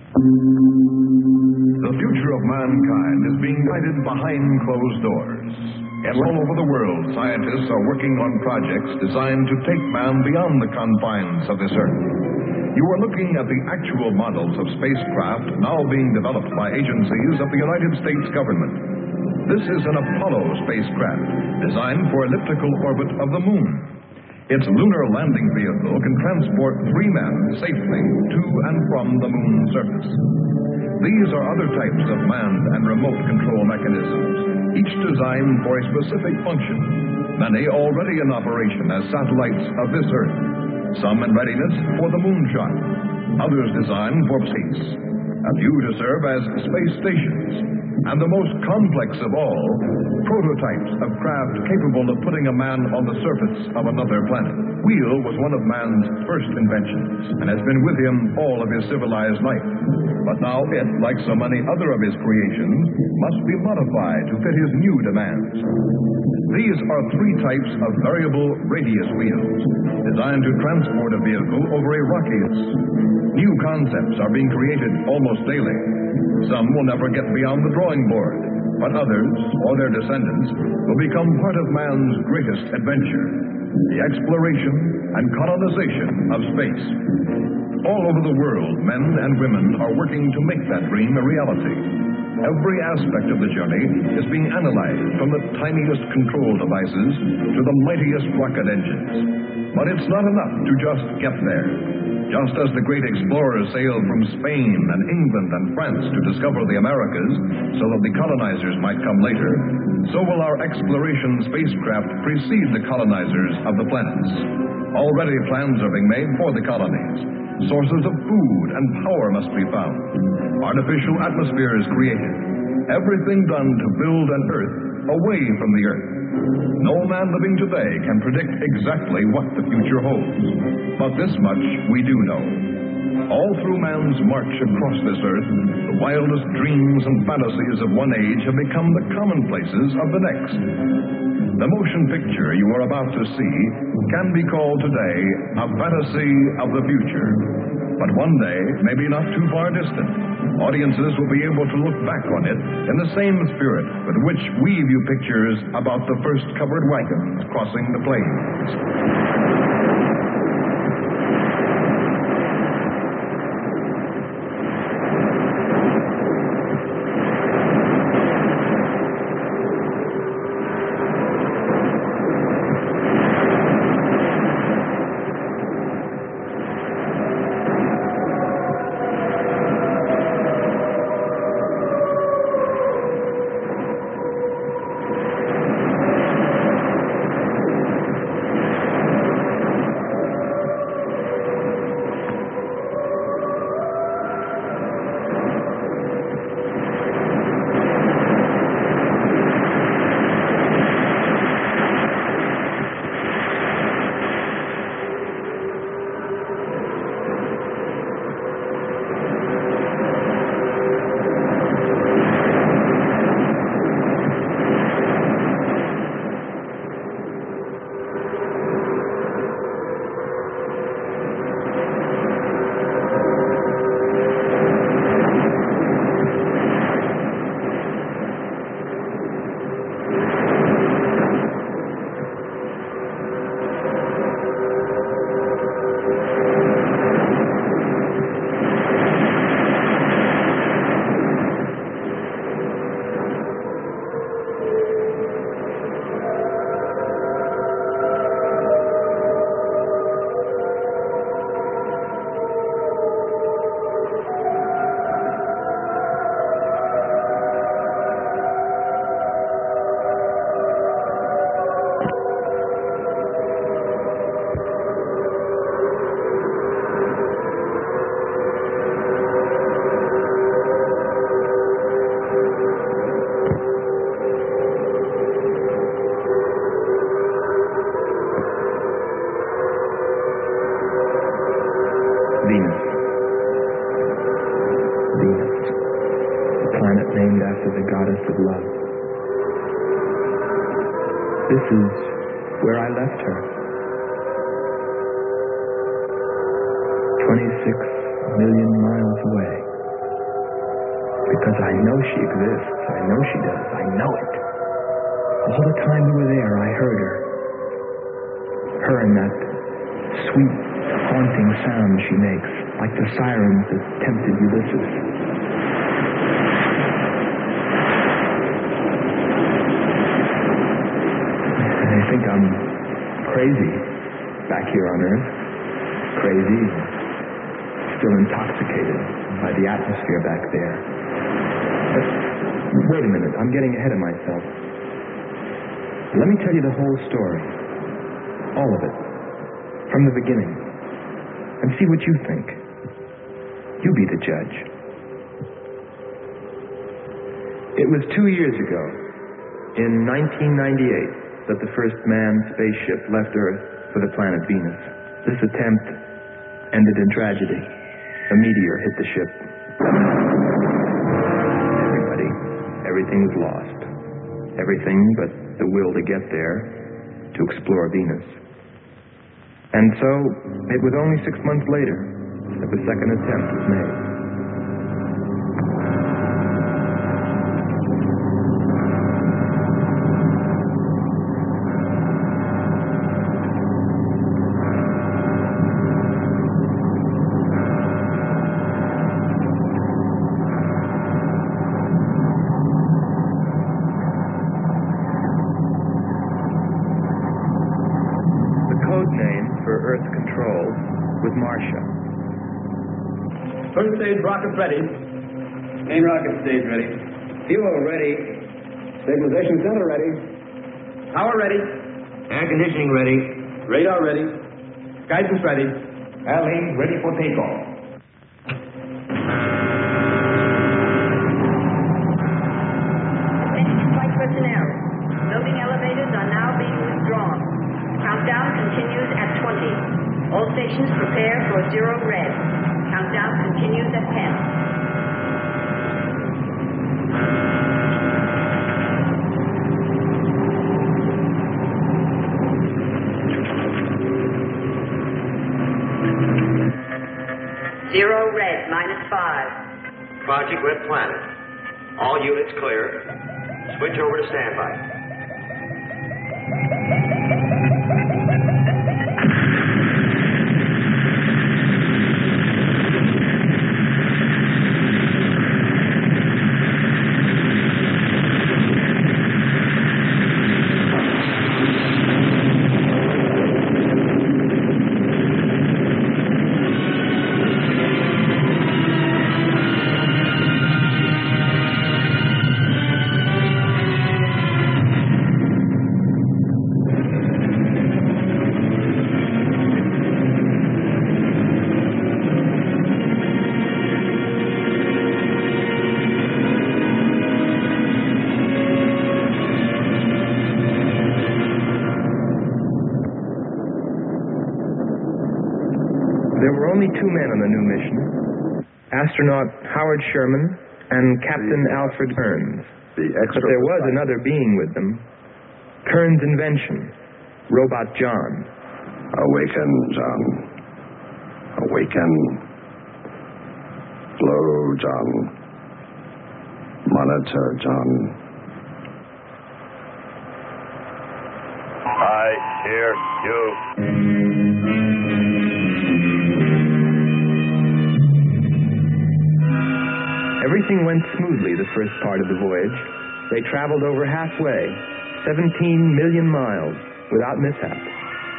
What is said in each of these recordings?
The future of mankind is being guided behind closed doors. And all over the world, scientists are working on projects designed to take man beyond the confines of this earth. You are looking at the actual models of spacecraft now being developed by agencies of the United States government. This is an Apollo spacecraft designed for elliptical orbit of the moon. Its lunar landing vehicle can transport 3 men safely to and from the moon's surface. These are other types of manned and remote control mechanisms, each designed for a specific function, many already in operation as satellites of this Earth, some in readiness for the moonshot, others designed for space, a few to serve as space stations, and the most complex of all, prototypes of craft capable of putting a man on the surface of another planet. Wheel was one of man's first inventions and has been with him all of his civilized life. But now it, like so many other of his creations, must be modified to fit his new demands. These are 3 types of variable radius wheels, designed to transport a vehicle over a rockiness. New concepts are being created almost daily. Some will never get beyond the drawing board, but others, or their descendants, will become part of man's greatest adventure, the exploration and colonization of space. All over the world, men and women are working to make that dream a reality. Every aspect of the journey is being analyzed, from the tiniest control devices to the mightiest rocket engines. But it's not enough to just get there. Just as the great explorers sailed from Spain and England and France to discover the Americas so that the colonizers might come later, so will our exploration spacecraft precede the colonizers of the planets. Already plans are being made for the colonies. Sources of food and power must be found. Artificial atmosphere is created. Everything done to build an Earth away from the Earth. No man living today can predict exactly what the future holds. But this much we do know. All through man's march across this Earth, the wildest dreams and fantasies of one age have become the commonplaces of the next. The motion picture you are about to see can be called today a fantasy of the future. But one day, maybe not too far distant, audiences will be able to look back on it in the same spirit with which we view pictures about the first covered wagons crossing the plains. after the goddess of love. This is where I left her. 26 million miles away. I know she exists. I know she does. I know it. All the time we were there, I heard her. Her and that sweet, haunting sound she makes, like the sirens that tempted Ulysses. I think I'm crazy back here on Earth. Crazy, still intoxicated by the atmosphere back there. But wait a minute, I'm getting ahead of myself. Let me tell you the whole story. All of it. From the beginning. And see what you think. You be the judge. It was 2 years ago, in 1998, that the first manned spaceship left Earth for the planet Venus. This attempt ended in tragedy. A meteor hit the ship. Everything was lost. Everything but the will to get there, to explore Venus. And so, it was only 6 months later that the second attempt was made. With Marcia. First stage rockets ready. Main rocket stage ready. Fuel ready. Stabilization center ready. Power ready. Air conditioning ready. Radar ready. Guidance ready. Airlane ready for takeoff. Attention flight personnel. Loading elevators are now being withdrawn. Countdown continues at 20. All stations prepare for 0 red. Countdown continues at 10. Zero red, -5. Project Red Planet. All units clear. Switch over to standby. There were only 2 men on the new mission, astronaut Howard Sherman and Captain Alfred Kearns. But there was another being with them, Kearns' invention, Robot John. Awaken, John. Awaken. Slow, John. Monitor, John. I hear you. Everything went smoothly the first part of the voyage. They traveled over halfway, 17 million miles, without mishap.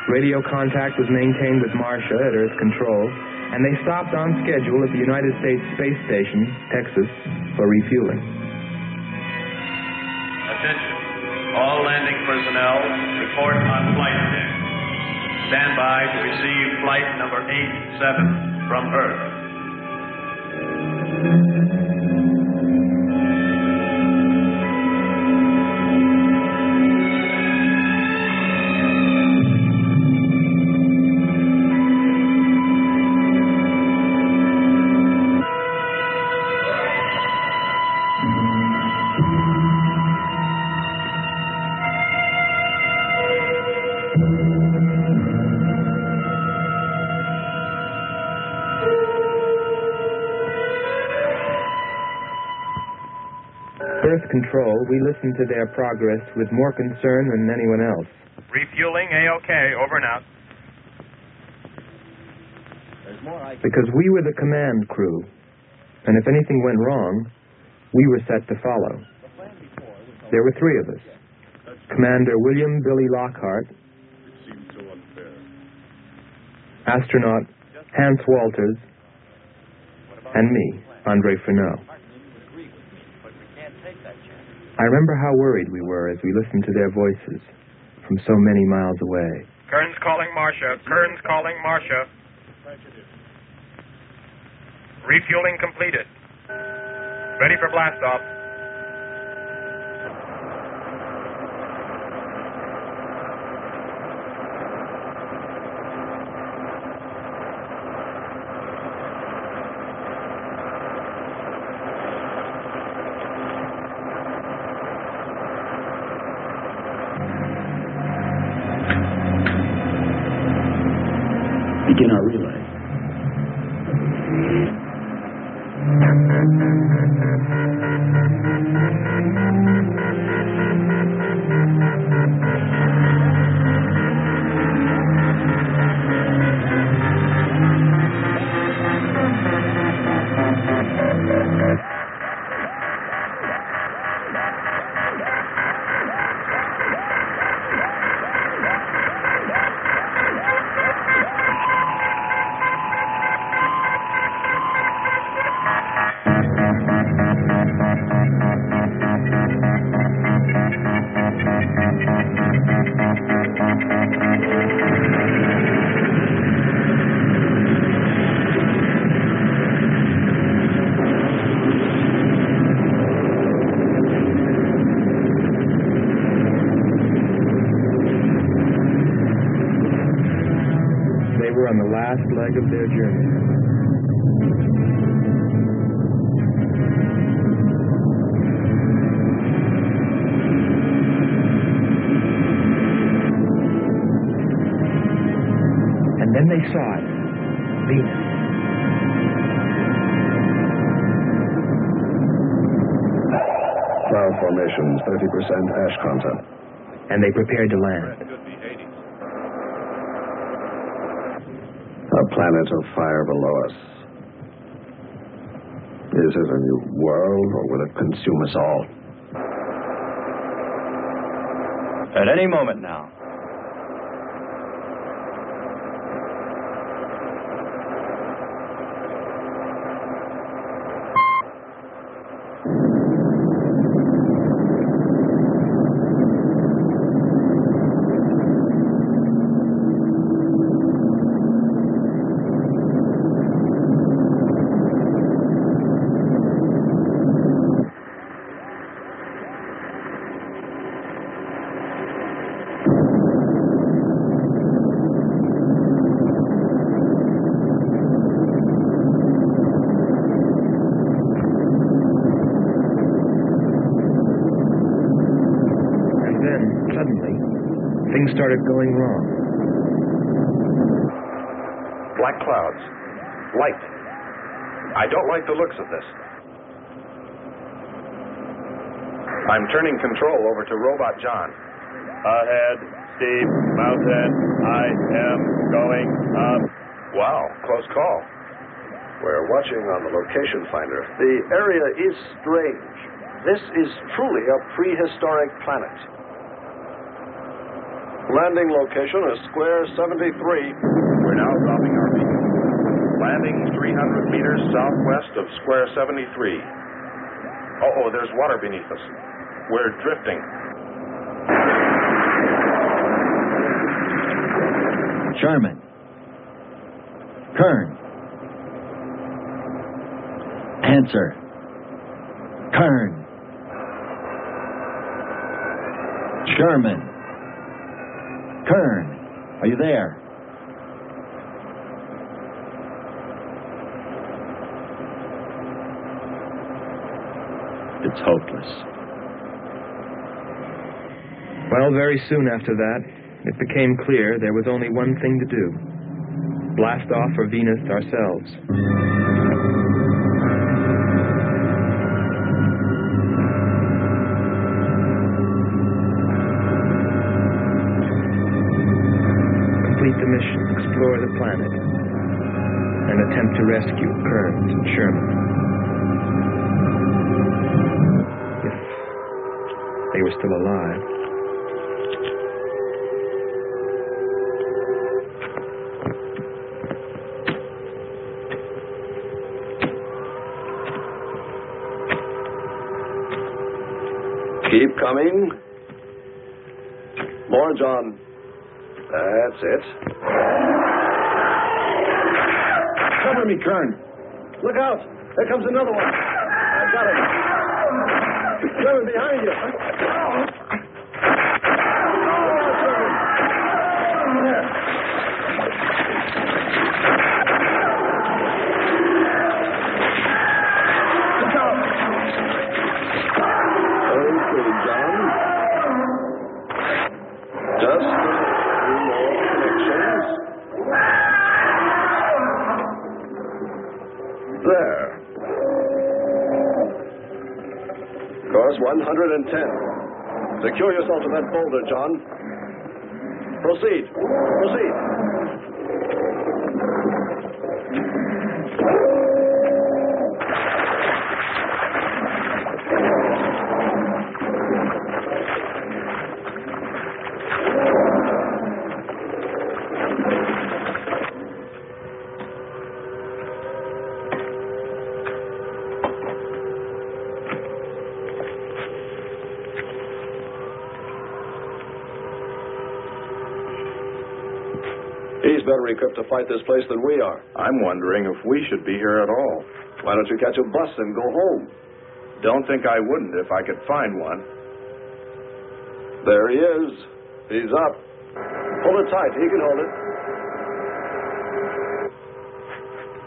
Radio contact was maintained with Marcia at Earth Control, and they stopped on schedule at the United States Space Station, Texas, for refueling. Attention. All landing personnel report on flight deck. Stand by to receive flight number 87 from Earth. Earth Control, we listened to their progress with more concern than anyone else. Refueling A-OK, over and out. Because we were the command crew, and if anything went wrong, we were set to follow. There were three of us. Commander William Billy Lockhart, astronaut Hans Walters, and me, Andre Freneau. I remember how worried we were as we listened to their voices from so many miles away. Kern's calling Marcia. Kern's calling Marcia. Refueling completed. Ready for blast-off. Begin our relay. On the last leg of their journey. And then they saw it. Venus. Cloud formations, 30% ash content. And they prepared to land. A planet of fire below us. Is it a new world, or will it consume us all? At any moment now. Things started going wrong. Black clouds. Light. I don't like the looks of this. I'm turning control over to Robot John. Ahead, Steve, mountain. I am going up. Wow, close call. We're watching on the location finder. The area is strange. This is truly a prehistoric planet. Landing location is Square 73. We're now dropping our beacon. Landing 300 meters southwest of Square 73. Oh, there's water beneath us. We're drifting. Sherman. Kern. Answer. Kern. Sherman. Kern, are you there? It's hopeless. Well, very soon after that, it became clear there was only one thing to do. Blast off for Venus ourselves. destroy the planet and attempt to rescue Kearns and Sherman. If they were still alive. Keep coming. More, John. That's it. Cover me, Kern. Look out. There comes another one. I got him. Sherman, behind you. There. Look out. Okay, John. Just a few more connections. There. Course 110. Secure yourself to that boulder, John. Proceed. Proceed. He's better equipped to fight this place than we are. I'm wondering if we should be here at all. Why don't you catch a bus and go home? Don't think I wouldn't if I could find one. There he is. He's up. Hold it tight. He can hold it.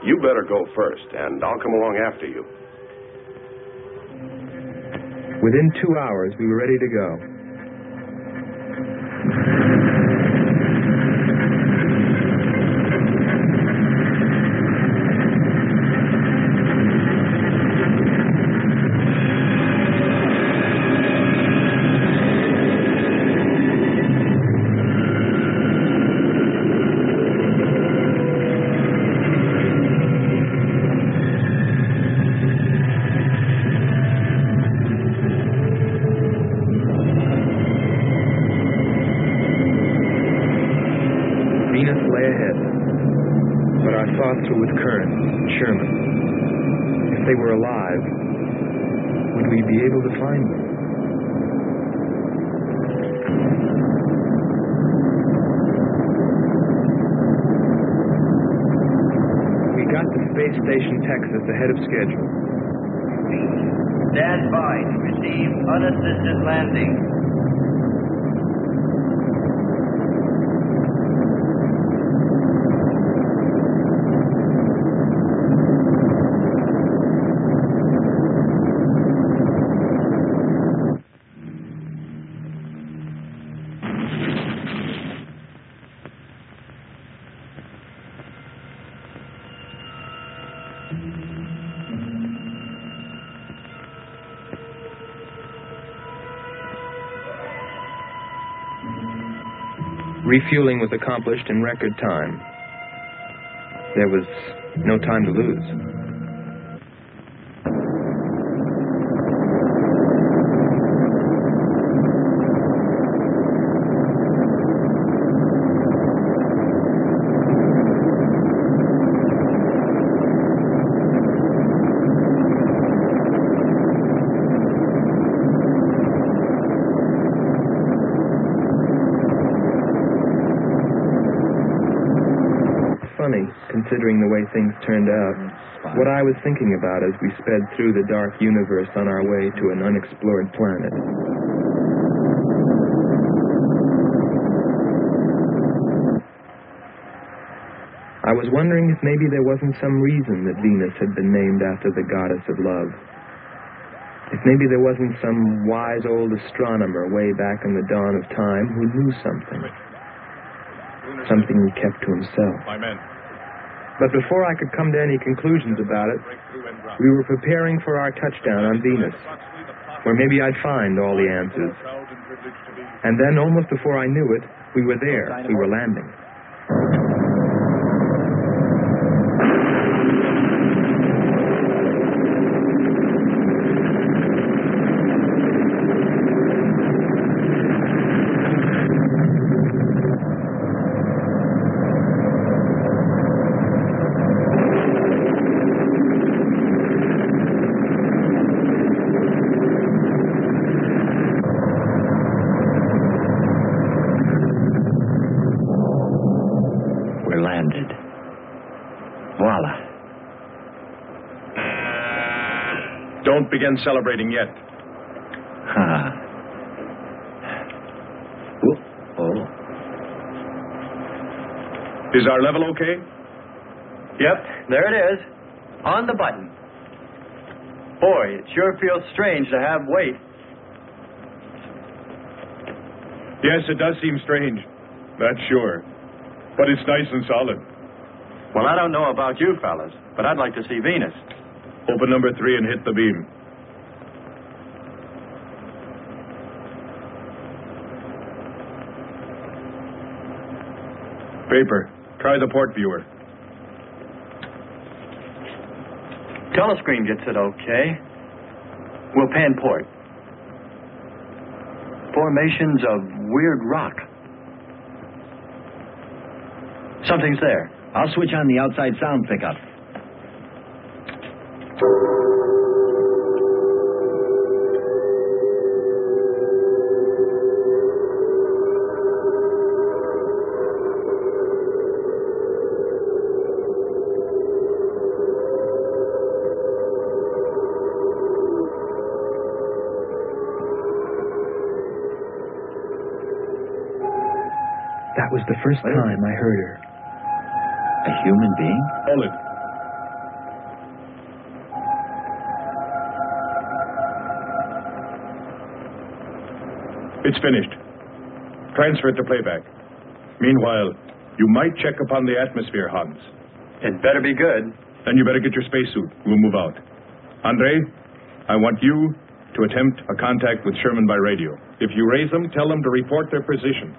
You better go first, and I'll come along after you. Within 2 hours, we were ready to go. With Kearns and Sherman. If they were alive, would we be able to find them? We got to Space Station, Texas, ahead of schedule. Stand by to receive unassisted landing. Refueling was accomplished in record time. There was no time to lose. Considering the way things turned out, what I was thinking about as we sped through the dark universe on our way to an unexplored planet. I was wondering if maybe there wasn't some reason that Venus had been named after the goddess of love. If maybe there wasn't some wise old astronomer way back in the dawn of time who knew something. Something he kept to himself. But before I could come to any conclusions about it, we were preparing for our touchdown on Venus, where maybe I'd find all the answers. And then, almost before I knew it, we were there. We were landing. Don't begin celebrating yet. Oh. Is our level okay? Yep, there it is. On the button. Boy, it sure feels strange to have weight. Yes, it does seem strange. That's sure. But it's nice and solid. Well, I don't know about you fellas, but I'd like to see Venus. Open number 3 and hit the beam. Paper. Try the port viewer. Telescreen gets it okay. We'll pan port. Formations of weird rock. Something's there. I'll switch on the outside sound pickup. That was the first time I heard her. A human being? Hold it. It's finished. Transfer it to playback. Meanwhile, you might check upon the atmosphere, Hans. It better be good. Then you better get your spacesuit. We'll move out. Andre, I want you to attempt a contact with Sherman by radio. If you raise them, tell them to report their position.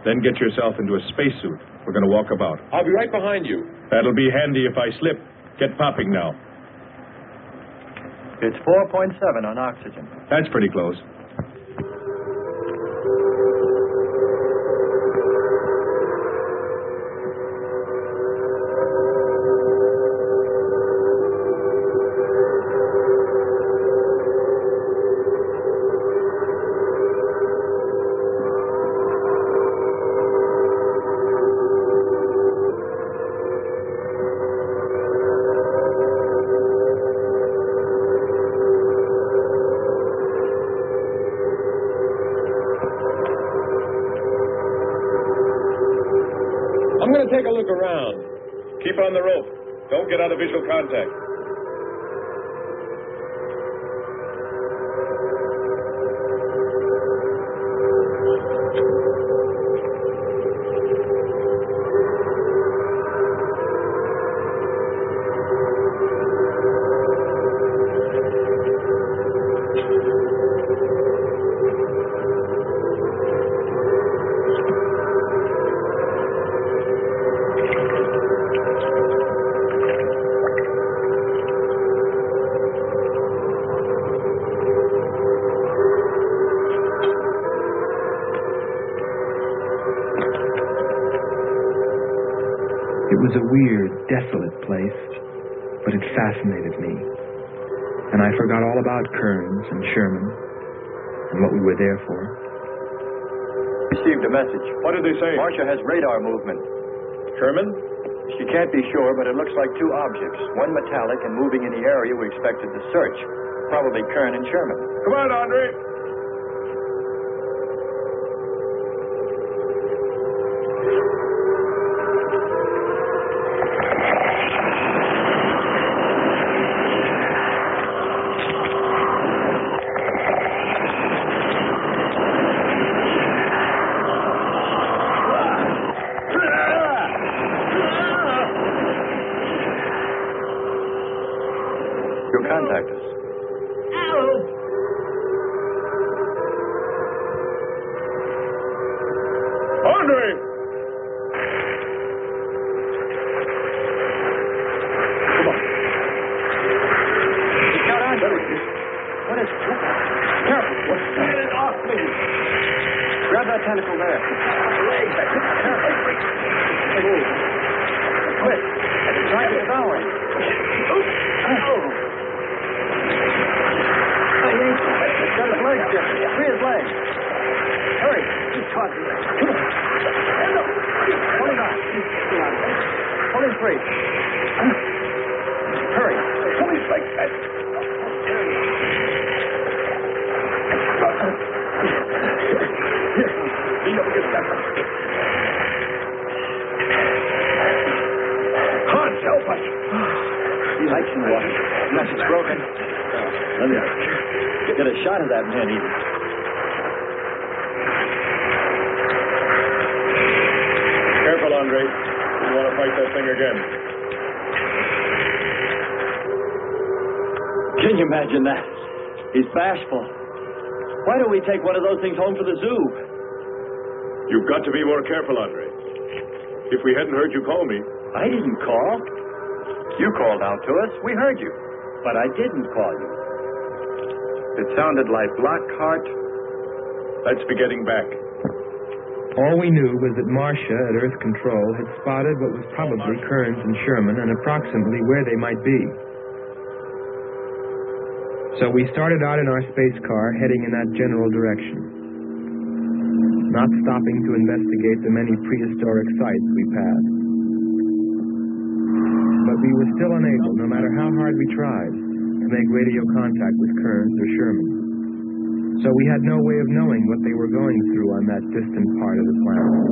Then get yourself into a spacesuit. We're going to walk about. I'll be right behind you. That'll be handy if I slip. Get popping now. It's 4.7 on oxygen. That's pretty close. I'm going to take a look around. Keep on the rope. Don't get out of visual contact. It was a weird, desolate place, but it fascinated me. And I forgot all about Kearns and Sherman and what we were there for. Received a message. What did they say? Marcia has radar movement. Sherman? She can't be sure, but it looks like two objects. One metallic and moving in the area we expected to search. Probably Kern and Sherman. Come on, Andre. You'll contact us. Andre! Come on. It's got on. What is it? Careful. Get it off me. Grab that tentacle there. Move. Quick. It's trying to devour it. It's got his legs different. Free his legs. Hurry. He's caught. Come on. Pull him out. Pull him free. Hurry. Pull his legs. Nothing's broken. Let me get a shot of that man even. Careful, Andre. You want to fight that thing again. Can you imagine that? He's bashful. Why don't we take one of those things home for the zoo? You've got to be more careful, Andre. If we hadn't heard you call me... I didn't call. You called out to us. We heard you. But I didn't call you. It sounded like Lockhart. Let's be getting back. All we knew was that Marcia at Earth Control had spotted what was probably Kearns and Sherman and approximately where they might be. So we started out in our space car, heading in that general direction, not stopping to investigate the many prehistoric sites we passed. But we were still unable, no matter how hard we tried, to make radio contact with Kearns or Sherman. So we had no way of knowing what they were going through on that distant part of the planet.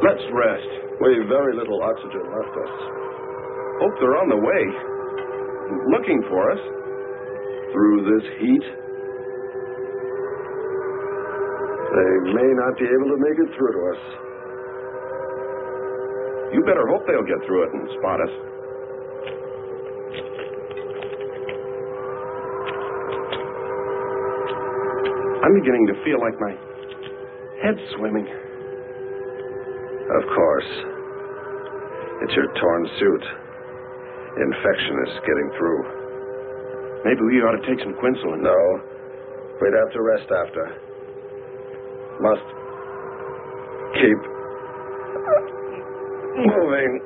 Let's rest. We've very little oxygen left us. Hope they're on the way. Looking for us. Through this heat. They may not be able to make it through to us. You better hope they'll get through it and spot us. I'm beginning to feel like my head's swimming. Of course. It's your torn suit. Infection is getting through. Maybe we ought to take some quinsulin. No. We'd have to rest after. Must keep moving.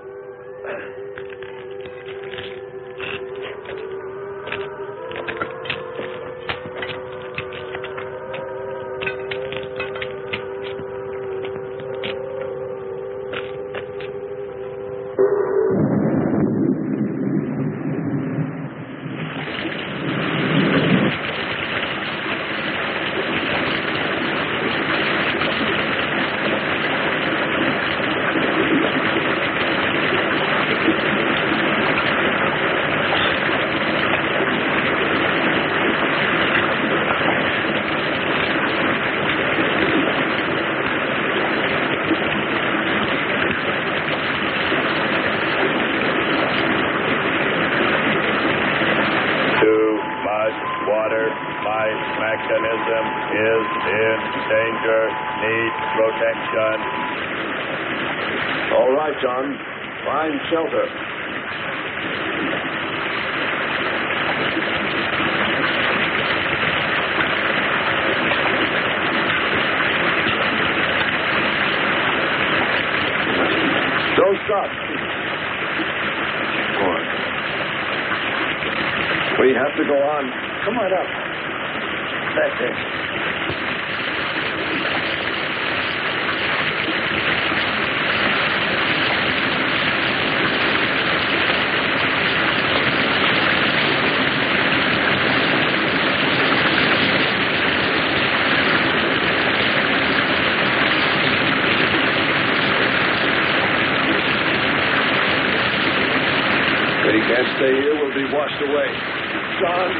All right, John. Find shelter. Don't stop. Come on. We have to go on. Come on up. That's it. Can't stay here, we'll be washed away. John!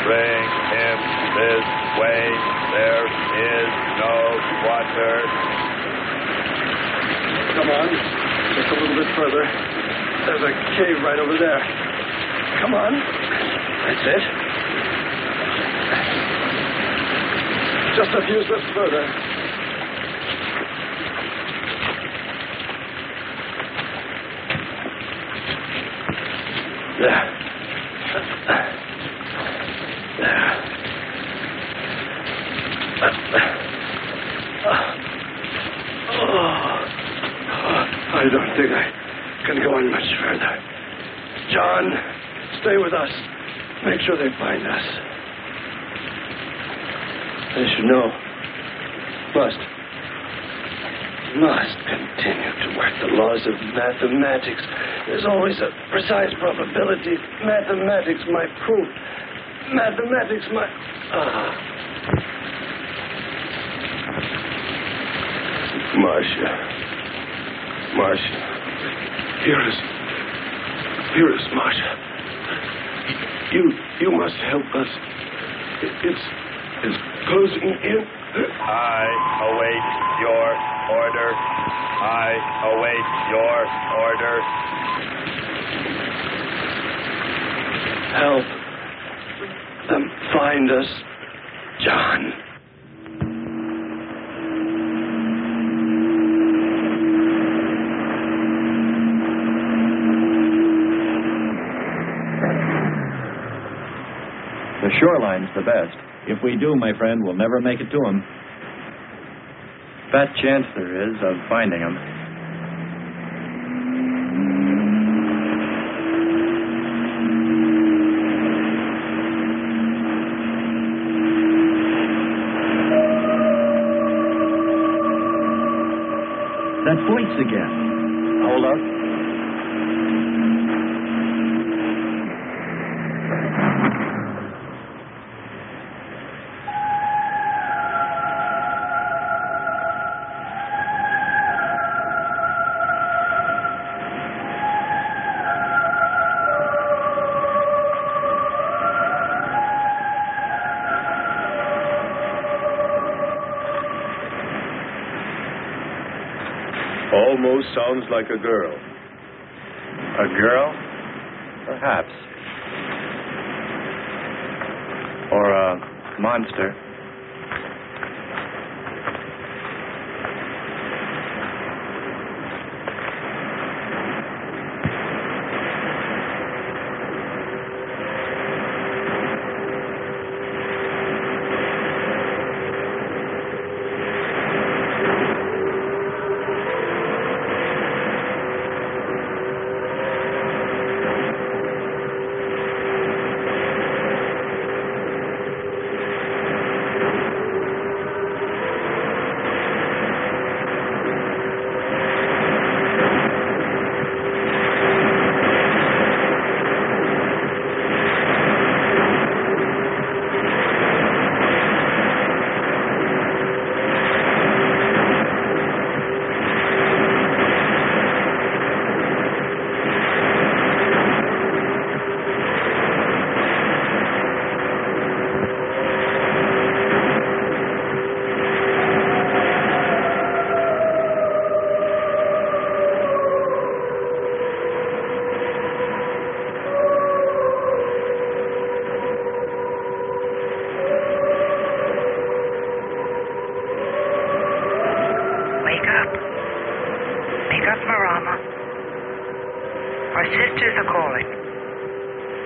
Bring him this way. There is no water. Come on. Just a little bit further. There's a cave right over there. Come on. That's it. Just a few steps further. There. I don't think I can go on much further. John, stay with us. Make sure they find us. They should know. Must continue to work the laws of mathematics. There's always a precise probability. Mathematics, my proof. Mathematics, my... Marcia. Hear us, Marcia. You must help us. It's closing in. I await your order. I await your order. Help them find us, John. The shoreline's the best. If we do, my friend, we'll never make it to them. Fat chance there is of finding them. That voice again. Hold up. Almost sounds like a girl. A girl? Perhaps. Or a monster. Our sisters are calling.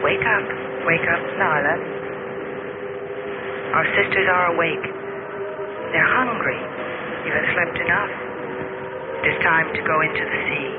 Wake up, Nyla. Our sisters are awake. They're hungry. You have slept enough. It is time to go into the sea.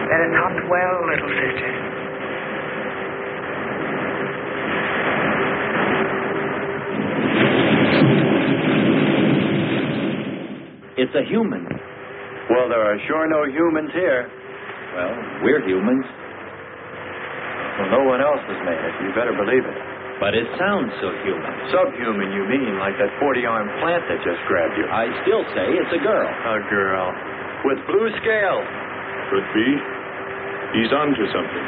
Let us hunt well, little sisters. It's a human. Well, there are sure no humans here. Well, we're humans. Well, no one else has made it. You better believe it. But it sounds so human. Subhuman, you mean, like that 40-armed plant that just grabbed you. I still say it's a girl. A girl. With blue scales. Could be. He's on to something.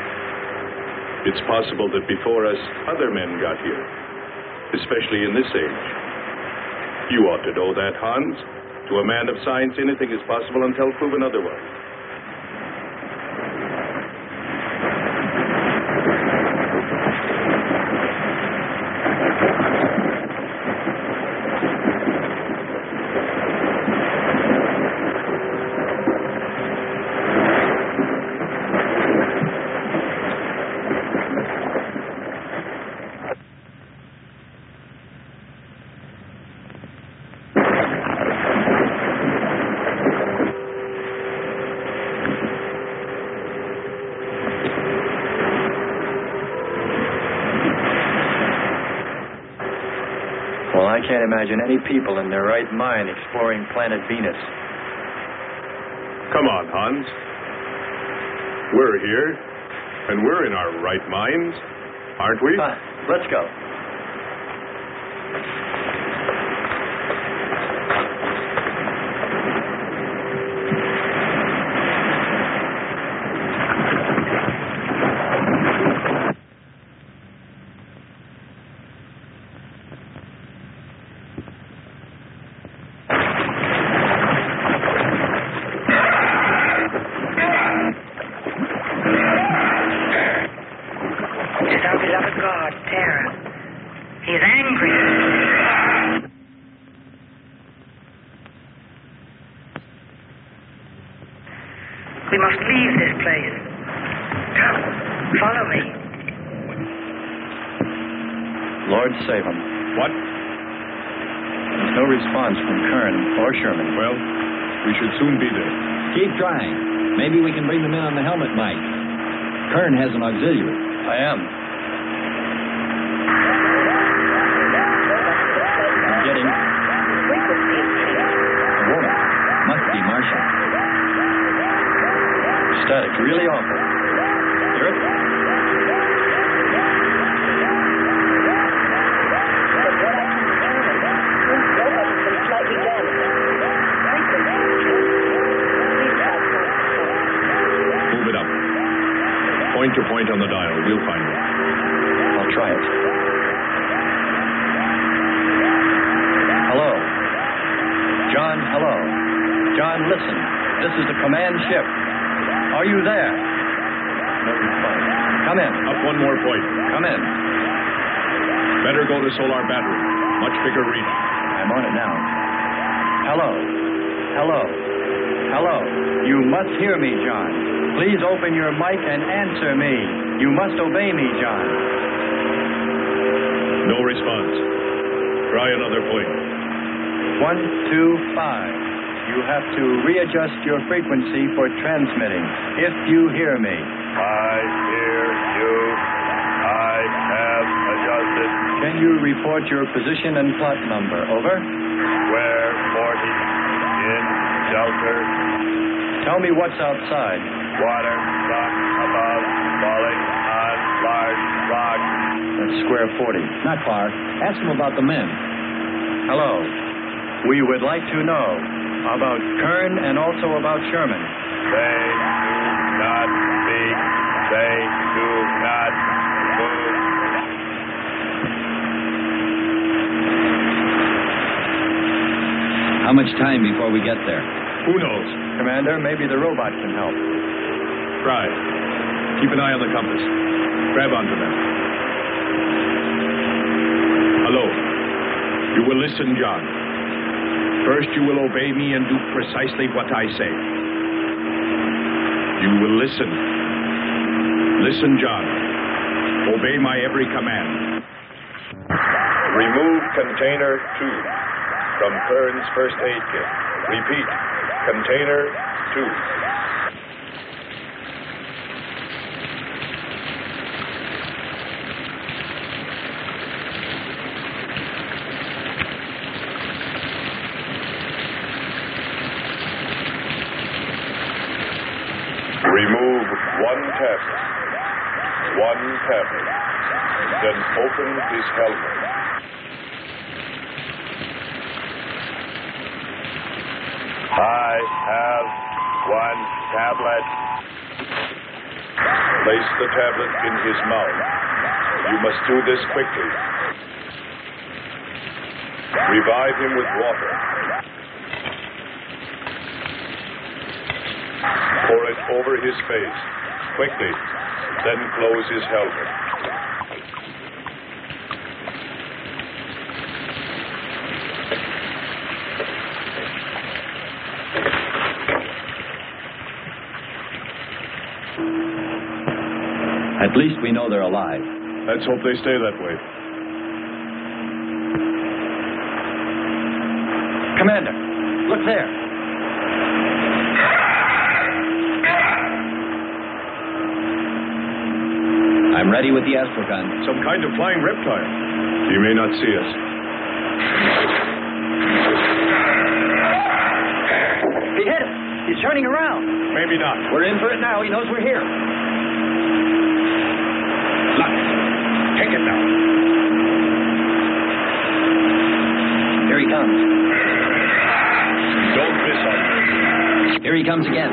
It's possible that before us, other men got here. Especially in this age. You ought to know that, Hans. To a man of science, anything is possible until proven otherwise. I can't imagine any people in their right mind exploring planet Venus. Come on, Hans. We're here, and we're in our right minds, aren't we? Let's go. We must leave this place. Come, follow me. Lord save him. What? There's no response from Kern or Sherman. Well, we should soon be there. Keep trying. Maybe we can bring them in on the helmet mic. Kern has an auxiliary. I am. I'm getting... A woman. Must be Martian. Static, really awful. Hear it? Move it up. Point to point on the dial. We'll find it. I'll try it. Hello. John, hello. John, listen. This is the command ship. Are you there? No response. Come in. Up one more point. Come in. Better go to solar battery. Much bigger reach. I'm on it now. Hello. Hello. Hello. You must hear me, John. Please open your mic and answer me. You must obey me, John. No response. Try another point. 1, 2, 5. You have to readjust your frequency for transmitting. If you hear me. I hear you. I have adjusted. Can you report your position and plot number? Over. Square 40 in shelter. Tell me what's outside. Water, sun above, falling on large rock. That's square 40. Not far. Ask them about the men. Hello. We would like to know about Kern and also about Sherman. They do not speak. They do not move. How much time before we get there? Who knows? Commander, maybe the robot can help. Try. Keep an eye on the compass. Grab onto them. Hello. You will listen, John. First, you will obey me and do precisely what I say. You will listen. Listen, John. Obey my every command. Remove container 2 from Kern's first aid kit. Repeat, container 2. Remove 1 tablet. 1 tablet. Then open his helmet. I have 1 tablet. Place the tablet in his mouth. You must do this quickly. Revive him with water. Pour it over his face. Quickly. Then close his helmet. At least we know they're alive. Let's hope they stay that way. Commander, look there. I'm ready with the astrogun. Some kind of flying reptile. He may not see us. He hit it. He's turning around. Maybe not. We're in for it now. He knows we're here. Look. Take it now. Here he comes. Don't miss on him. Here he comes again.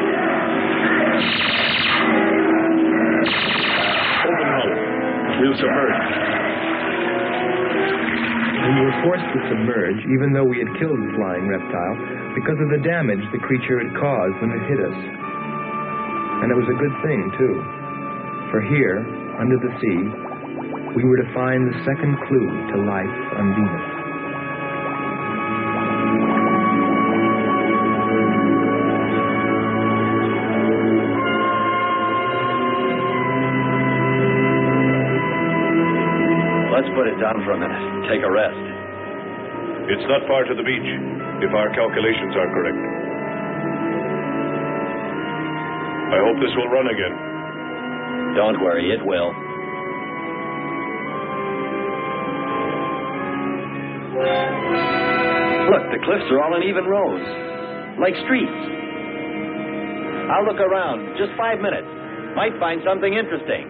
Open hull. We'll submerge. We were forced to submerge, even though we had killed the flying reptile, because of the damage the creature had caused when it hit us. And it was a good thing, too. For here, under the sea, we were to find the second clue to life on Venus. Let's put it down for a minute. Take a rest. It's not far to the beach, if our calculations are correct. I hope this will run again. Don't worry, it will. Look, the cliffs are all in even rows, like streets. I'll look around. Just 5 minutes. Might find something interesting.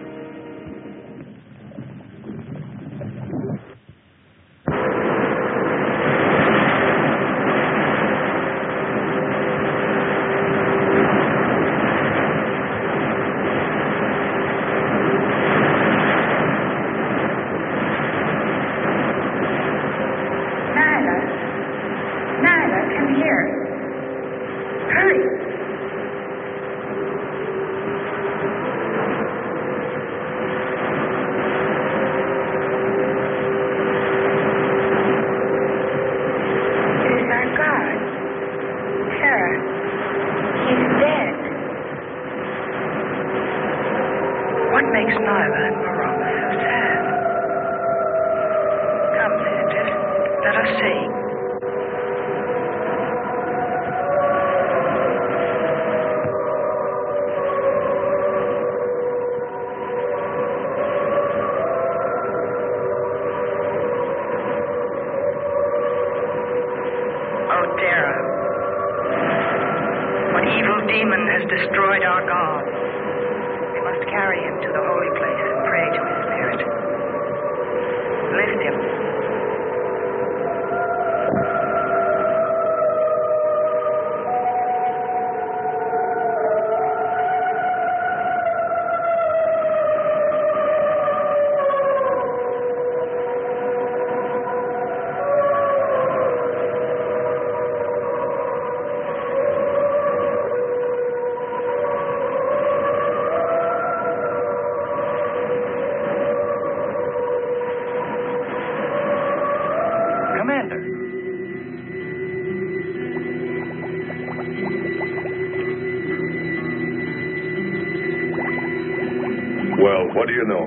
Well, what do you know?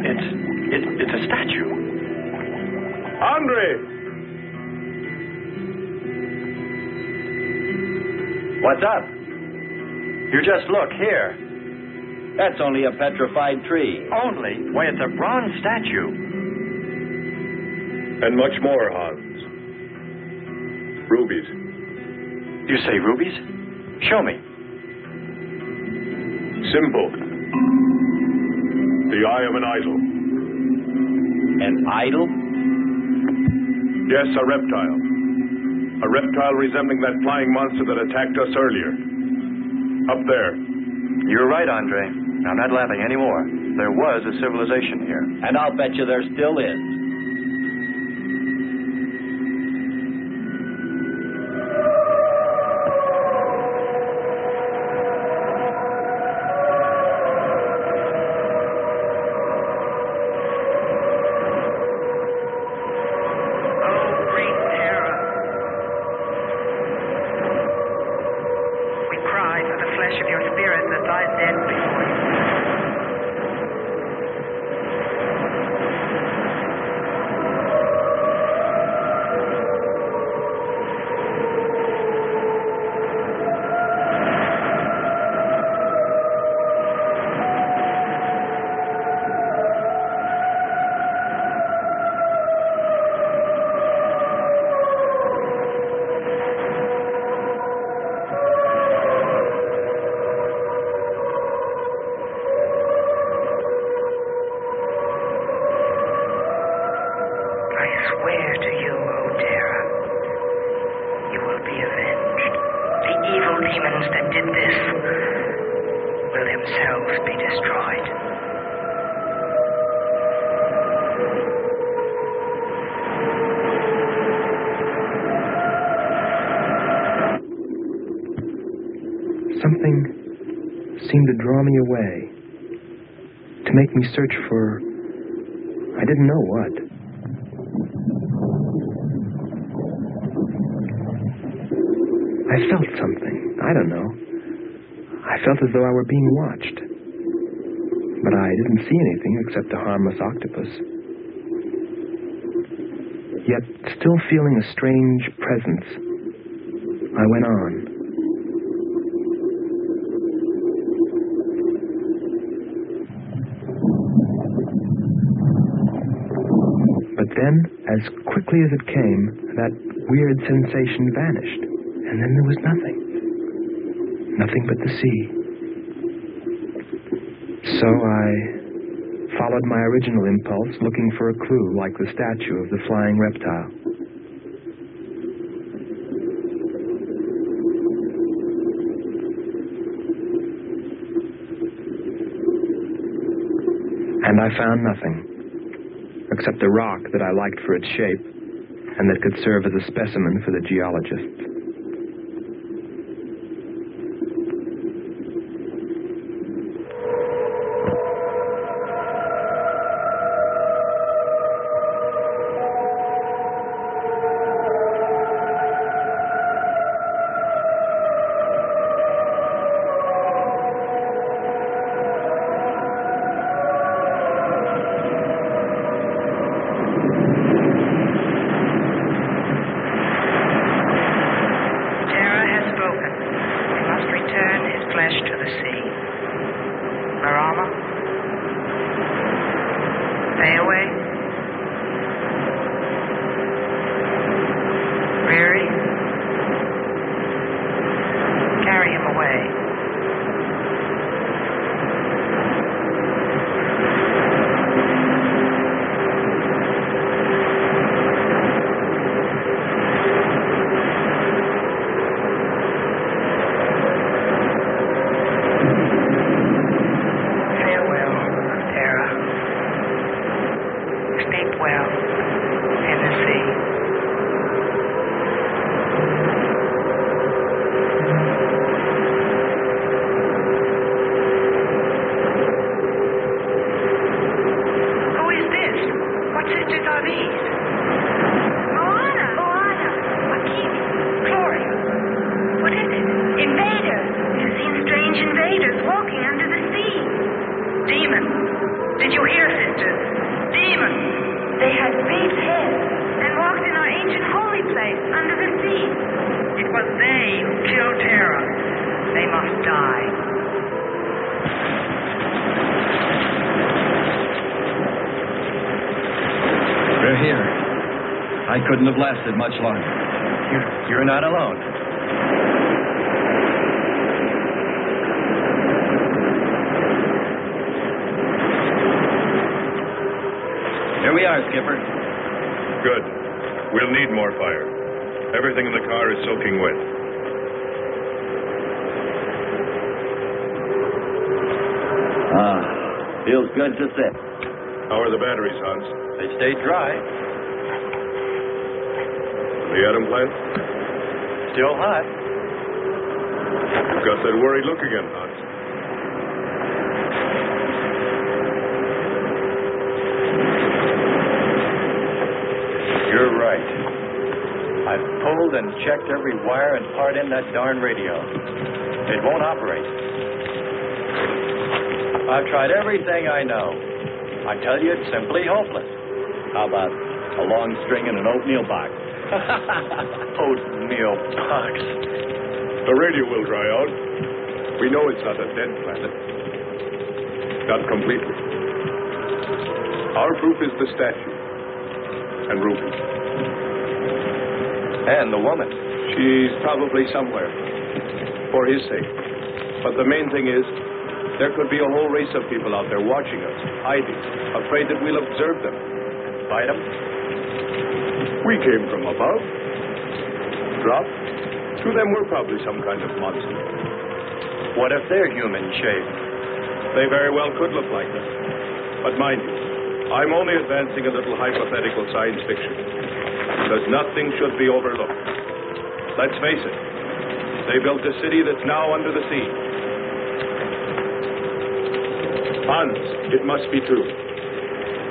It's a statue. Andre! What's up? You just look here. That's only a petrified tree. Only? Why, it's a bronze statue. And much more, Hans. Rubies. You say rubies? Show me. Simple. The eye of an idol. An idol? Yes, a reptile. A reptile resembling that flying monster that attacked us earlier. Up there. You're right, Andre. I'm not laughing anymore. There was a civilization here. And I'll bet you there still is. did this will themselves be destroyed. Something seemed to draw me away, to make me search for I didn't know what. I felt something. I don't know. I felt as though I were being watched. But I didn't see anything except a harmless octopus. Yet, still feeling a strange presence, I went on. But then, as quickly as it came, that weird sensation vanished. And then there was nothing. Nothing but the sea. So I followed my original impulse, looking for a clue like the statue of the flying reptile. And I found nothing, except a rock that I liked for its shape and that could serve as a specimen for the geologists. I couldn't have lasted much longer. You're not alone. Here we are, Skipper. Good. We'll need more fire. Everything in the car is soaking wet. Feels good to sit. How are the batteries, Hans? They stay dry. The atom plant? Still hot. You've got that worried look again, Hans. You're right. I've pulled and checked every wire and part in that darn radio. It won't operate. I've tried everything I know. I tell you, it's simply hopeless. How about a long string and an oatmeal box? Oatmeal box. The radio will dry out. We know it's not a dead planet. Not completely. Our proof is the statue. And Ruby. And the woman. She's probably somewhere. For his sake. But the main thing is, there could be a whole race of people out there watching us, hiding, afraid that we'll observe them. Fight them? We came from above. Dropped. To them, we're probably some kind of monster. What if they're human shaped? They very well could look like them. But mind you, I'm only advancing a little hypothetical science fiction. Because nothing should be overlooked. Let's face it, they built a city that's now under the sea. Hans, it must be true.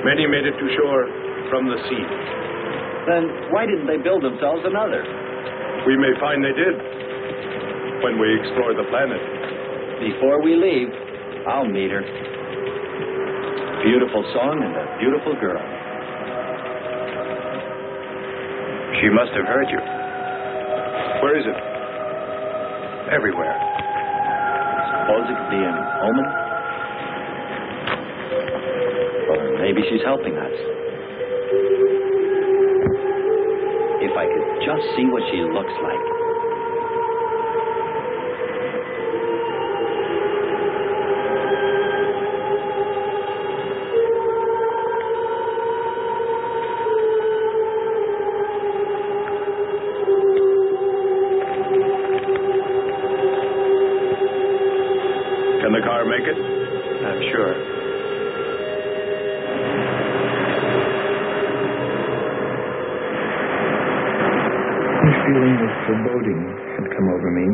Many made it to shore from the sea. Then why didn't they build themselves another? We may find they did when we explore the planet. Before we leave, I'll meet her. Beautiful song and a beautiful girl. She must have heard you. Where is it? Everywhere. Suppose it could be an omen? Or maybe she's helping us. If I could just see what she looks like. Can the car make it? I'm sure. A feeling of foreboding had come over me.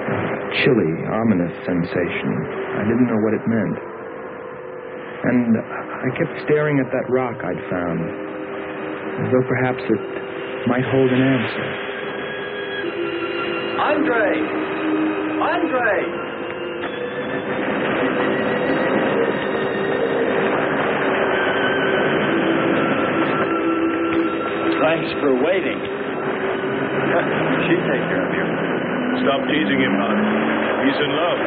A chilly, ominous sensation. I didn't know what it meant. And I kept staring at that rock I'd found, as though perhaps it might hold an answer. Andre! Andre! Thanks for waiting. She'd take care of you. Stop teasing him, Hans. He's in love.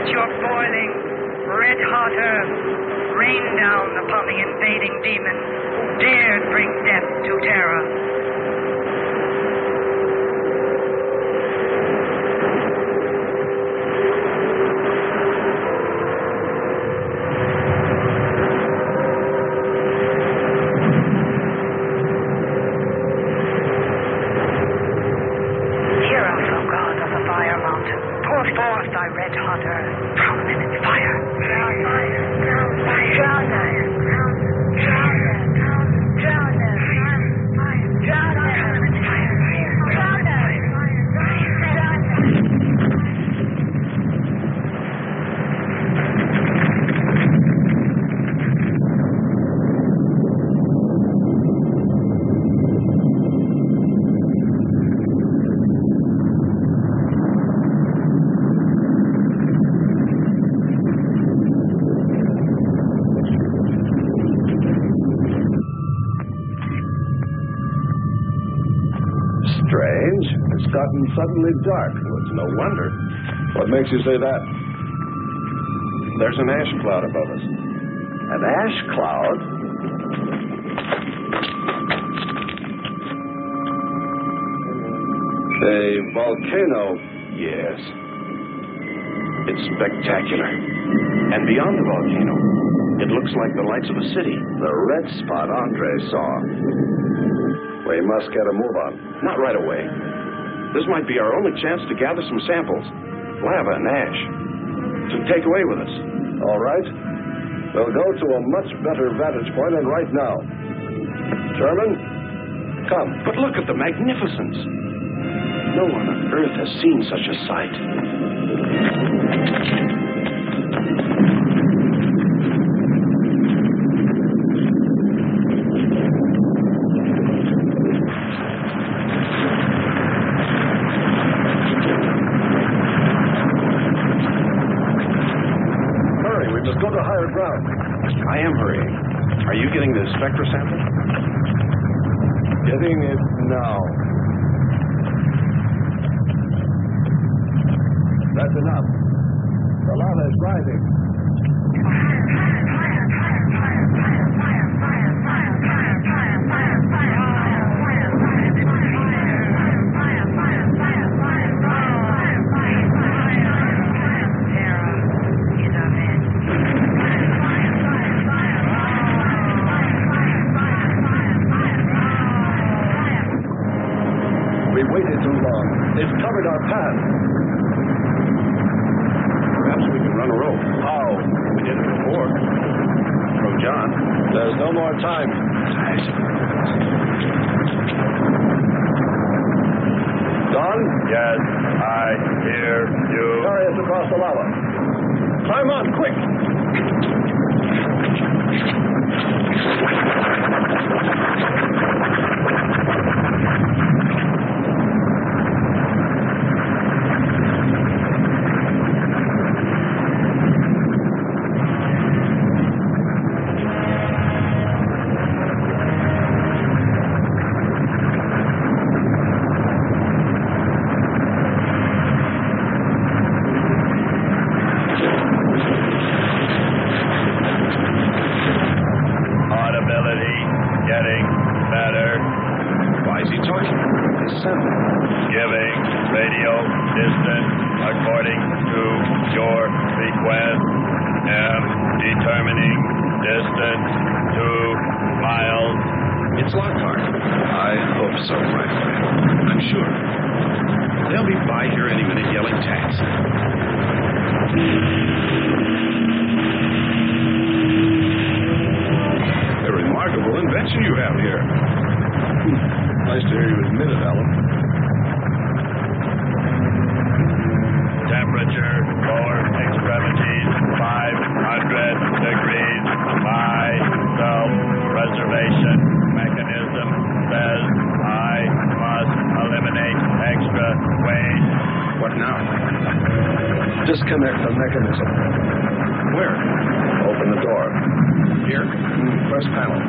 Your boiling, red-hot earth rain down upon the invading demon who dared bring death to terror. Hear us, O God of the fire mountain. Pour forth thy red-hot earth. Drown them in fire. Drown fire. Drown fire. Drown them. Drown them. Drown them. Drown them. Drown them. Drown them in fire. Drown them. Drown them. Strange. It's gotten suddenly dark. Well, it's no wonder. What makes you say that? There's an ash cloud above us. An ash cloud? A volcano, yes. It's spectacular. And beyond the volcano, it looks like the lights of a city. The red spot Andre saw. We must get a move on. Not right away. This might be our only chance to gather some samples. lava and ash to take away with us. All right. We'll go to a much better vantage point than right now. Sherman, come. But look at the magnificence. No one on Earth has seen such a sight. Hurry, we must go to higher ground. I am hurrying. Are you getting the spectra sample? Getting it now. That's enough. The lava is rising. We waited too long. It's covered our path. Perhaps we can run a rope. How? We did it before. From John. There's no more time. Don? Yes, I hear you. Carry us across the lava. Climb on, quick! Audibility getting better. Why is he talking? His sound. Giving radio distance according to your request. Am determining distance 2 miles. It's Lockhart. I hope so, my friend. I'm sure. They'll be by here any minute yelling taxi. A remarkable invention you have here. Nice to hear you admit it, Alan. Temperature, lower extremities, 500 degrees. My self-preservation mechanism says I must eliminate extra weight. What now? Disconnect the mechanism. Where? Open the door. Here? First panel.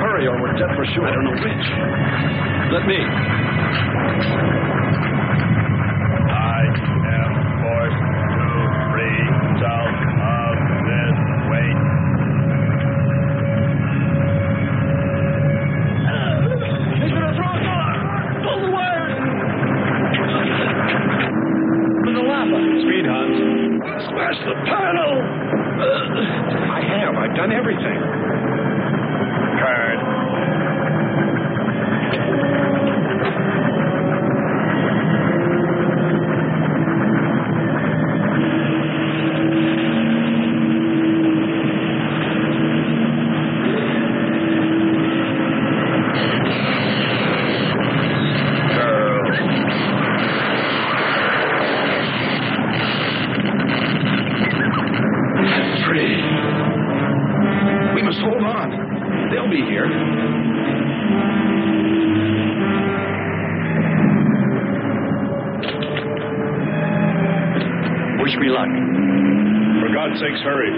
Hurry or we're dead for sure. I don't know which. Let me. I am forced to free myself of this weight. He's gonna throw us off! Pull the wire! For the lava! Speed, Hans. Smash the panel! I have. I've done everything. Kern. We must hold on. They'll be here. Wish me luck. For God's sakes, hurry.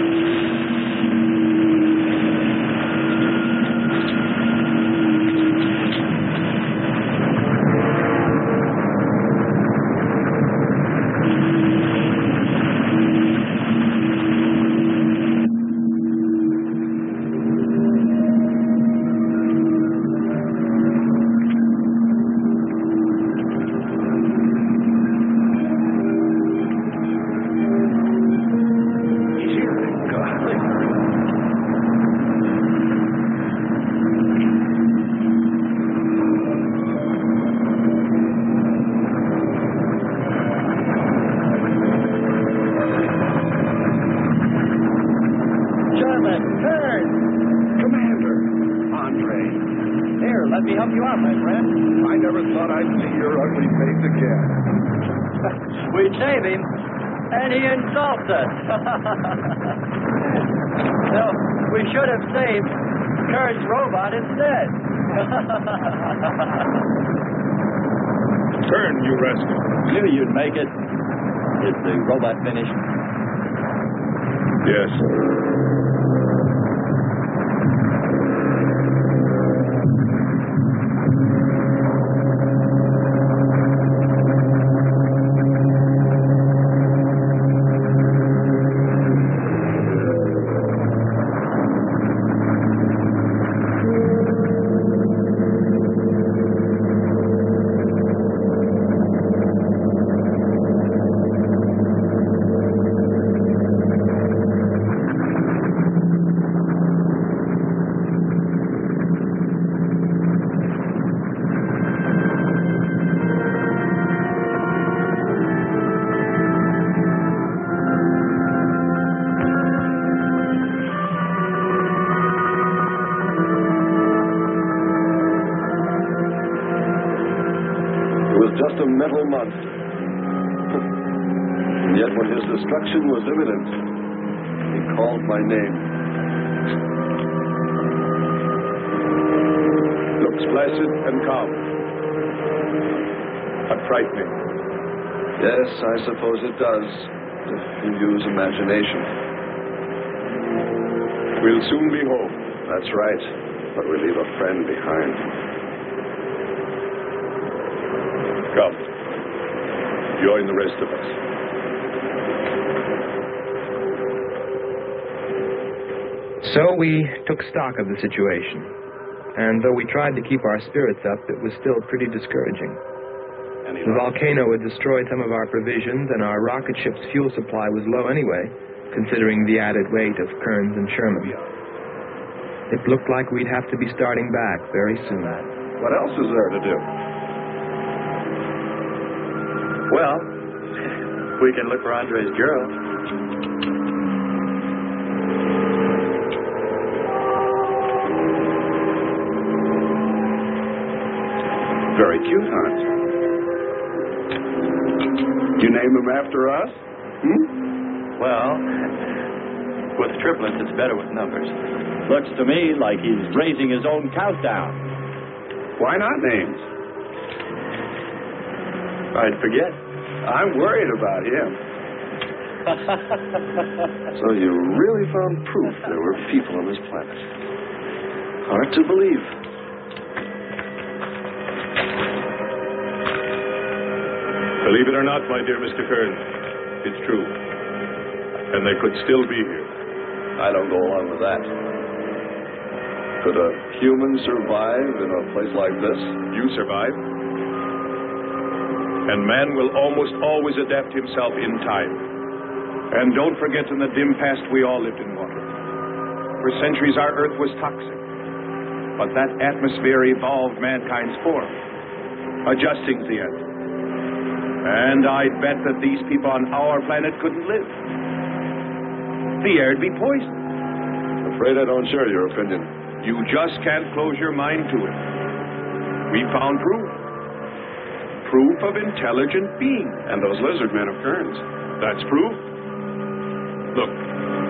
let me help you out, my friend. I never thought I'd see your ugly face again. We save him, and he insults us. No, we should have saved Kurt's robot instead. Turn, you rascal. Knew you'd make it. Is the robot finished? Yes. Just a mental monster. And yet when his destruction was imminent, he called my name. Looks placid and calm. But frightening. Yes, I suppose it does, if you use imagination. We'll soon be home. That's right, but we leave a friend behind. Come. Join the rest of us. So we took stock of the situation. And though we tried to keep our spirits up, it was still pretty discouraging. The volcano had destroyed some of our provisions, and our rocket ship's fuel supply was low anyway, considering the added weight of Kearns and Sherman. It looked like we'd have to be starting back very soon. What else is there to do? Well, we can look for Andre's girl. Very cute, huh? You name him after us? Well, with triplets, it's better with numbers. Looks to me like he's raising his own countdown. Why not names? I'd forget. I'm worried about him. So you really found proof there were people on this planet. Hard to believe. Believe it or not, my dear Mr. Kearns, it's true. And they could still be here. I don't go along with that. Could a human survive in a place like this? You survive. And man will almost always adapt himself in time. And don't forget, in the dim past, we all lived in water. For centuries, our Earth was toxic. But that atmosphere evolved mankind's form, adjusting to the end. And I'd bet that these people on our planet couldn't live. The air'd be poisoned. Afraid I don't share your opinion. You just can't close your mind to it. We found proof. Proof of intelligent beings. And those lizard men of Kearns. That's proof. Look,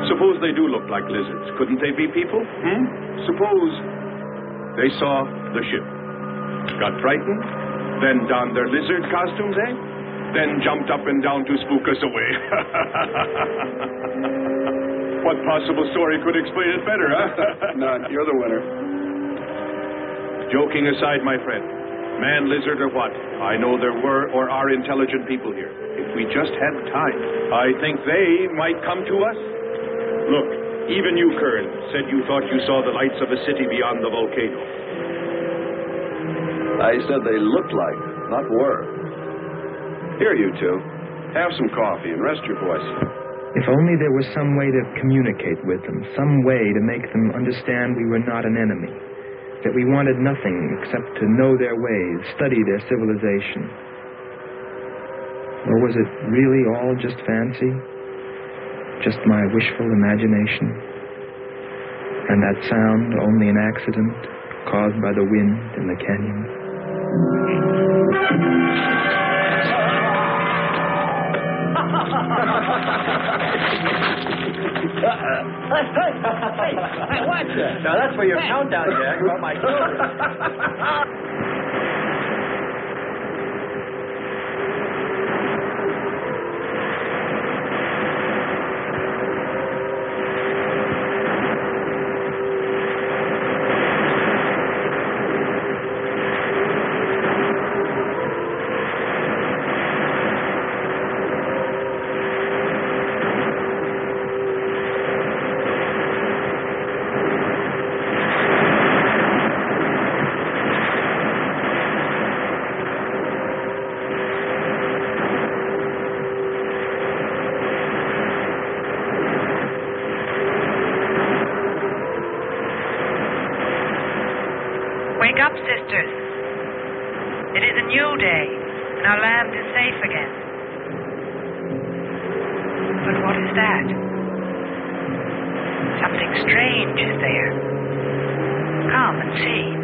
suppose they do look like lizards. Couldn't they be people? Suppose they saw the ship, got frightened, then donned their lizard costumes, then jumped up and down to spook us away. What possible story could explain it better, huh? None. You're the winner. Joking aside, my friend, man, lizard, or what, I know there were or are intelligent people here. If we just had time, I think they might come to us. Look, even you, Kearns, said you thought you saw the lights of a city beyond the volcano. I said they looked like, not were. Here, you two. Have some coffee and rest your voice. If only there was some way to communicate with them, some way to make them understand we were not an enemy, that we wanted nothing except to know their ways, study their civilization. Or was it really all just fancy? Just my wishful imagination? And that sound only an accident caused by the wind in the canyon. Hey, watch it. Now that's for your countdown, Jack. Oh, my God. Wake up, sisters. It is a new day, and our land is safe again. But what is that? Something strange is there. Come and see.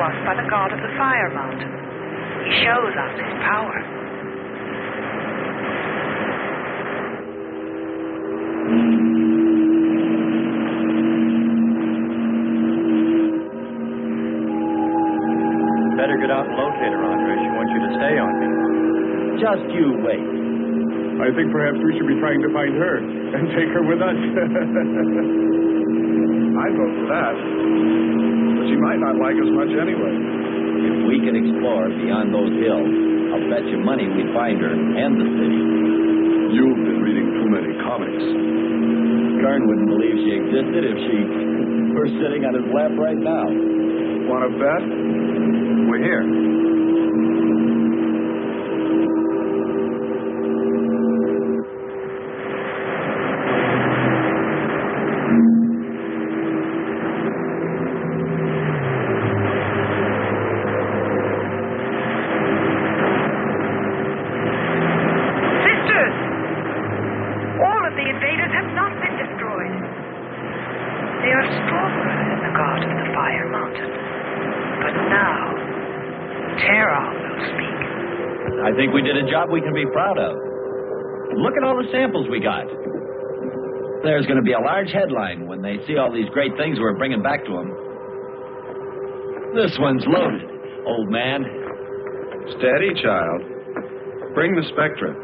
By the god of the fire mountain. He shows us his power. Better get out and locate her, Andre. She wants you to stay on me. Just you wait. I think perhaps we should be trying to find her and take her with us. I'd vote for that. But she might not like us much anyway. If we could explore beyond those hills, I'll bet you money we'd find her and the city. You've been reading too many comics. Kern wouldn't believe she existed if she were sitting on his lap right now. Want to bet? We're here. I think we did a job we can be proud of. Look at all the samples we got. There's going to be a large headline when they see all these great things we're bringing back to them. This one's loaded, old man. Steady, child. Bring the spectra.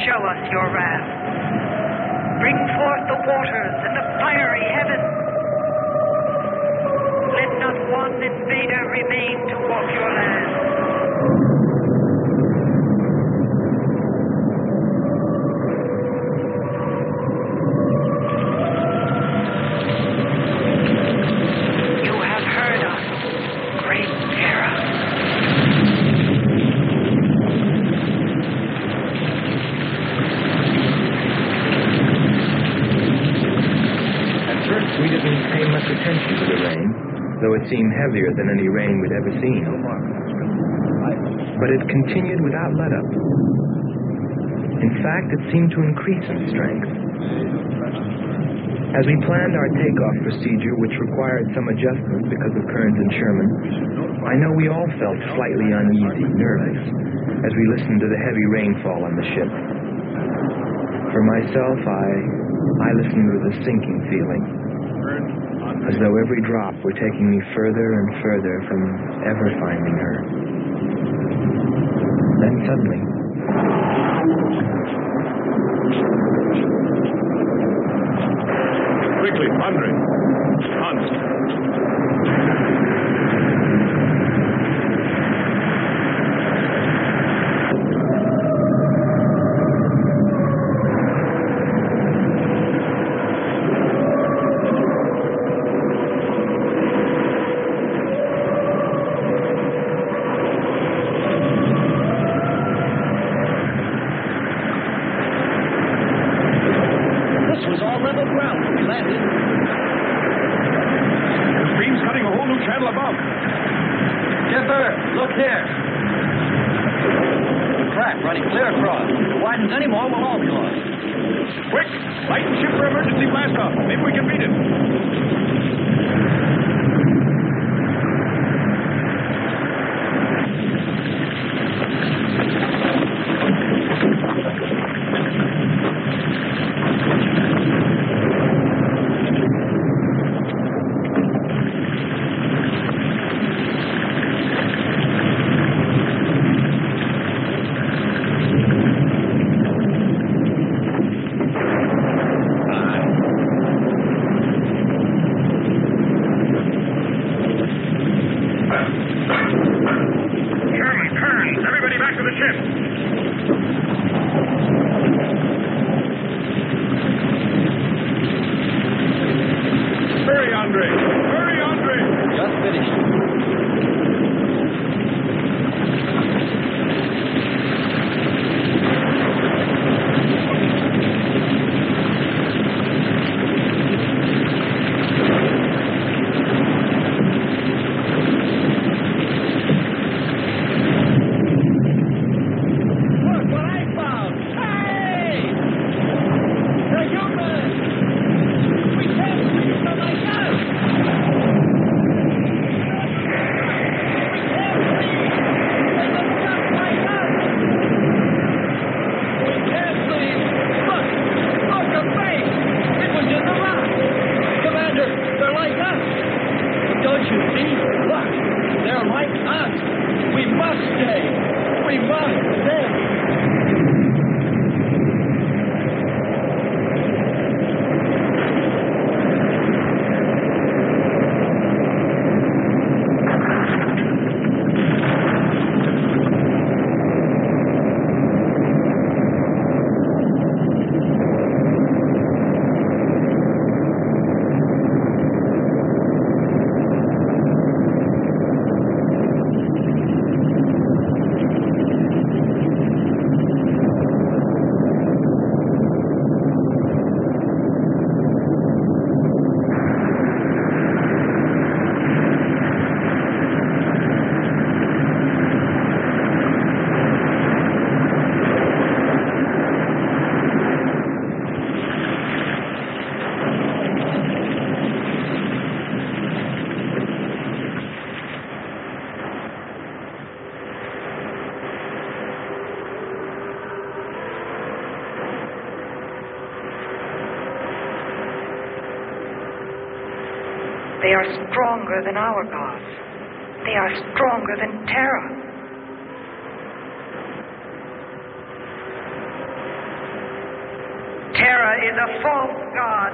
Show us your wrath. Bring forth the waters and the fiery heaven. Let not one invader remain to walk your land. You have heard us, great Terra. We didn't pay much attention to the rain, though it seemed heavier than any rain we'd ever seen. But it continued without let-up. In fact, it seemed to increase in strength. As we planned our takeoff procedure, which required some adjustments because of Kearns and Sherman, I know we all felt slightly uneasy, nervous, as we listened to the heavy rainfall on the ship. For myself, I listened with a sinking feeling, as though every drop were taking me further and further from ever finding her. Then suddenly, Quickly, Andre. Hans. This was all level ground when we landed. The stream's cutting a whole new channel above. Skipper, look there. The crack running clear across. If it widens any more, we'll all be lost. Quick! Light and ship for emergency blast off. Maybe we can beat it. Hurry, Andre! Hurry, Andre! Just finished. Look what I found! Hey! They're human! We can't treat them like us! We can't breathe! They look just like us! We can't breathe! Look! Look, a face! It was in the rock! Commander, they're like us! Don't you see? Look! They're like us! We must stay! We must stay! They are stronger than our gods. They are stronger than Terra. Terra is a false god.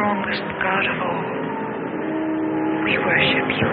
strongest God of all. We worship you.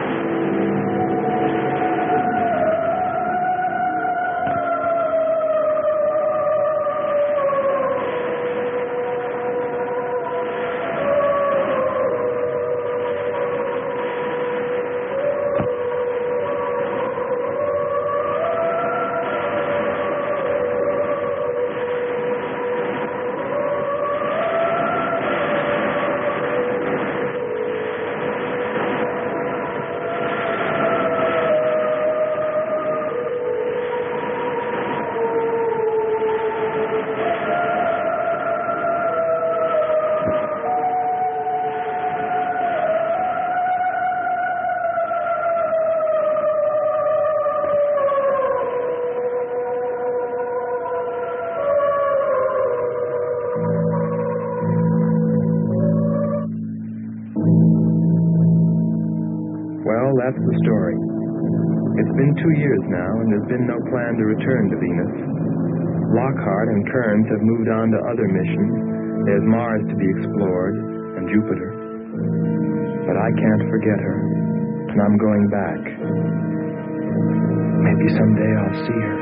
Well, that's the story. It's been 2 years now, and there's been no plan to return to Venus. Lockhart and Kearns have moved on to other missions. There's Mars to be explored, and Jupiter. But I can't forget her, and I'm going back. Maybe someday I'll see her.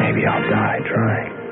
Maybe I'll die trying.